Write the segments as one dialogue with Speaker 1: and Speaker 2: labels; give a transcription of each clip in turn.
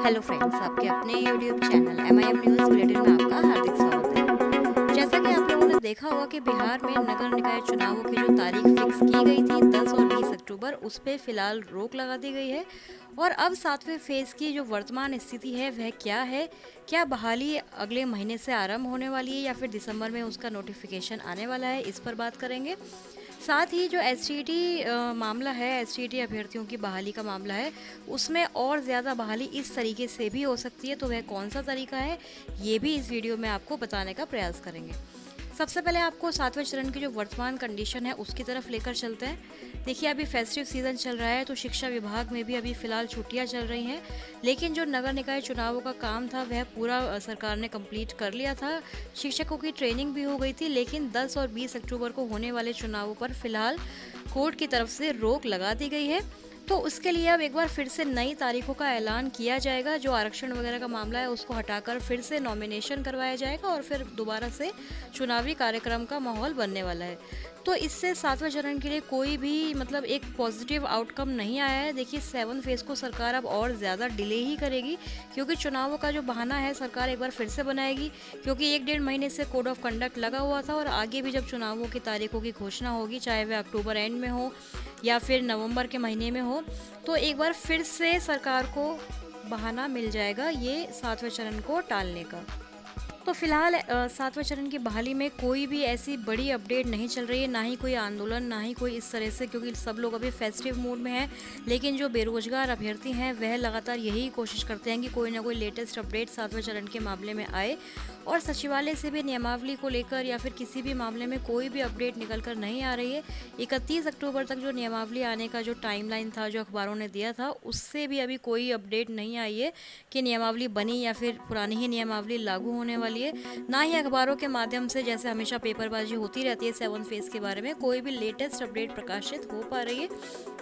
Speaker 1: Hello friends, आपके अपने YouTube channel MIM news bulletin में आपका हार्दिक स्वागत है। जैसा कि आप लोगों ने देखा होगा कि बिहार में नगर निकाय चुनावों की जो तारीख फिक्स की गई थी 10 और 20 अक्टूबर, उस पर फिलहाल रोक लगा दी गई है। और अब 7वें फेज़ की जो वर्तमान स्थिति है वह क्या है, क्या बहाली अगले महीने से आरंभ होने वाली है या फिर दिसंबर में उसका नोटिफिकेशन आने वाला है, इस पर बात करेंगे। साथ ही जो एसटीटी मामला है, एसटीटी अभ्यर्थियों की बहाली का मामला है, उसमें और ज़्यादा बहाली इस तरीके से भी हो सकती है, तो वह कौन सा तरीका है ये भी इस वीडियो में आपको बताने का प्रयास करेंगे। सबसे पहले आपको 7वें चरण की जो वर्तमान कंडीशन है उसकी तरफ लेकर चलते हैं। देखिए, अभी फेस्टिव सीजन चल रहा है तो शिक्षा विभाग में भी अभी फ़िलहाल छुट्टियां चल रही हैं, लेकिन जो नगर निकाय चुनावों का काम था वह पूरा सरकार ने कंप्लीट कर लिया था। शिक्षकों की ट्रेनिंग भी हो गई थी, लेकिन 10 और 20 अक्टूबर को होने वाले चुनावों पर फ़िलहाल कोर्ट की तरफ से रोक लगा दी गई है। तो उसके लिए अब एक बार फिर से नई तारीखों का ऐलान किया जाएगा। जो आरक्षण वगैरह का मामला है उसको हटाकर फिर से नॉमिनेशन करवाया जाएगा और फिर दोबारा से चुनावी कार्यक्रम का माहौल बनने वाला है। तो इससे 7वें चरण के लिए कोई भी एक पॉजिटिव आउटकम नहीं आया है। देखिए, 7 फेज़ को सरकार अब और ज़्यादा डिले ही करेगी, क्योंकि चुनावों का जो बहाना है सरकार एक बार फिर से बनाएगी, क्योंकि 1 डेढ़ महीने से कोड ऑफ कंडक्ट लगा हुआ था और आगे भी जब चुनावों की तारीखों की घोषणा होगी, चाहे वह अक्टूबर एंड में हो या फिर नवंबर के महीने में हो, तो एक बार फिर से सरकार को बहाना मिल जाएगा ये 7वें चरण को टालने का। तो फिलहाल 7वें चरण की बहाली में कोई भी ऐसी बड़ी अपडेट नहीं चल रही है, ना ही कोई आंदोलन, ना ही कोई इस तरह से, क्योंकि सब लोग अभी फेस्टिव मूड में हैं। लेकिन जो बेरोजगार अभ्यर्थी हैं वह लगातार यही कोशिश करते हैं कि कोई ना कोई लेटेस्ट अपडेट 7वें चरण के मामले में आए, और सचिवालय से भी नियमावली को लेकर या फिर किसी भी मामले में कोई भी अपडेट निकल कर नहीं आ रही है। 31 अक्टूबर तक जो नियमावली आने का जो टाइमलाइन था, जो अखबारों ने दिया था, उससे भी अभी कोई अपडेट नहीं आई है कि नियमावली बनी या फिर पुरानी ही नियमावली लागू होने वाली है। ना ही अखबारों के माध्यम से, जैसे हमेशा पेपरबाजी होती रहती है 7 फेज़ के बारे में, कोई भी लेटेस्ट अपडेट प्रकाशित हो पा रही है,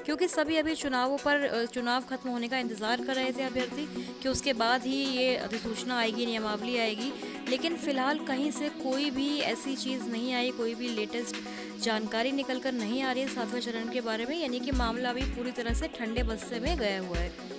Speaker 1: क्योंकि सभी अभी चुनावों पर चुनाव खत्म होने का इंतज़ार कर रहे थे अभ्यर्थी कि उसके बाद ही ये अधिसूचना आएगी, नियमावली आएगी। लेकिन फ़िलहाल कहीं से कोई भी ऐसी चीज़ नहीं आई, कोई भी लेटेस्ट जानकारी निकल कर नहीं आ रही है 7वें चरण के बारे में, यानी कि मामला अभी पूरी तरह से ठंडे बस्ते में गया हुआ है।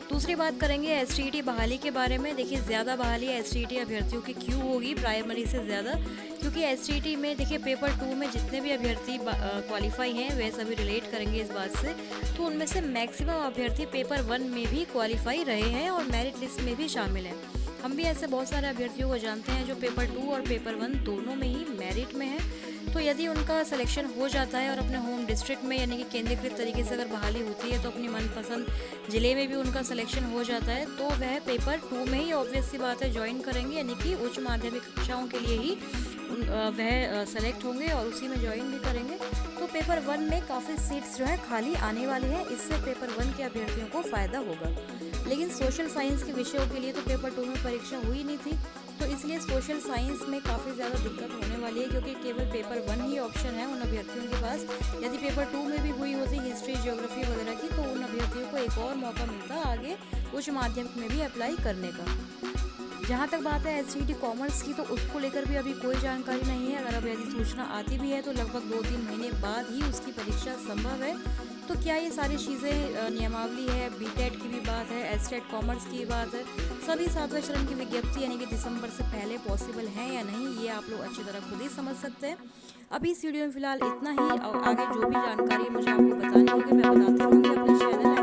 Speaker 1: दूसरी बात करेंगे एसटीटी बहाली के बारे में। देखिए, ज़्यादा बहाली एसटीटी अभ्यर्थियों की क्यों होगी प्राइमरी से ज़्यादा, क्योंकि एसटीटी में देखिए पेपर 2 में जितने भी अभ्यर्थी क्वालिफाई हैं वह सभी रिलेट करेंगे इस बात से, तो उनमें से मैक्सिमम अभ्यर्थी पेपर 1 में भी क्वालिफाई रहे हैं और मेरिट लिस्ट में भी शामिल हैं। हम भी ऐसे बहुत सारे अभ्यर्थियों को जानते हैं जो पेपर 2 और पेपर 1 दोनों में ही मेरिट में है। तो यदि उनका सिलेक्शन हो जाता है और अपने होम डिस्ट्रिक्ट में, यानी कि केंद्रीकृत तरीके से अगर बहाली होती है, तो अपनी मनपसंद ज़िले में भी उनका सिलेक्शन हो जाता है, तो वह पेपर 2 में ही ऑब्वियस सी बात है ज्वाइन करेंगे, यानी कि उच्च माध्यमिक कक्षाओं के लिए ही वह सेलेक्ट होंगे और उसी में ज्वाइन भी करेंगे। तो पेपर 1 में काफ़ी सीट्स जो है खाली आने वाली हैं, इससे पेपर 1 के अभ्यर्थियों को फ़ायदा होगा। लेकिन सोशल साइंस के विषयों के लिए तो पेपर 2 में परीक्षा हुई नहीं थी, तो इसलिए सोशल साइंस में काफ़ी ज़्यादा दिक्कत होने वाली है, क्योंकि केवल पेपर 1 ही ऑप्शन है उन अभ्यर्थियों के पास। यदि पेपर 2 में भी हुई होती हिस्ट्री, ज्योग्राफी वगैरह की, तो उन अभ्यर्थियों को एक और मौका मिलता आगे उच्च माध्यमिक में भी अप्लाई करने का। जहाँ तक बात है एसटीटी कॉमर्स की, तो उसको लेकर भी अभी कोई जानकारी नहीं है। अगर अब यदि सूचना आती भी है तो लगभग 2-3 महीने बाद ही उसकी परीक्षा संभव है। तो क्या ये सारी चीज़ें, नियमावली है, बीटेट की भी बात है, एसटेट कॉमर्स की बात है, सभी 7वें चरण की विज्ञप्ति यानी कि दिसंबर से पहले पॉसिबल है या नहीं, ये आप लोग अच्छी तरह खुद ही समझ सकते हैं। अभी इस वीडियो में फिलहाल इतना ही, और आगे जो भी जानकारी मुझे आपको बतानी होगी मैं बताती रहूँगी अपने चैनल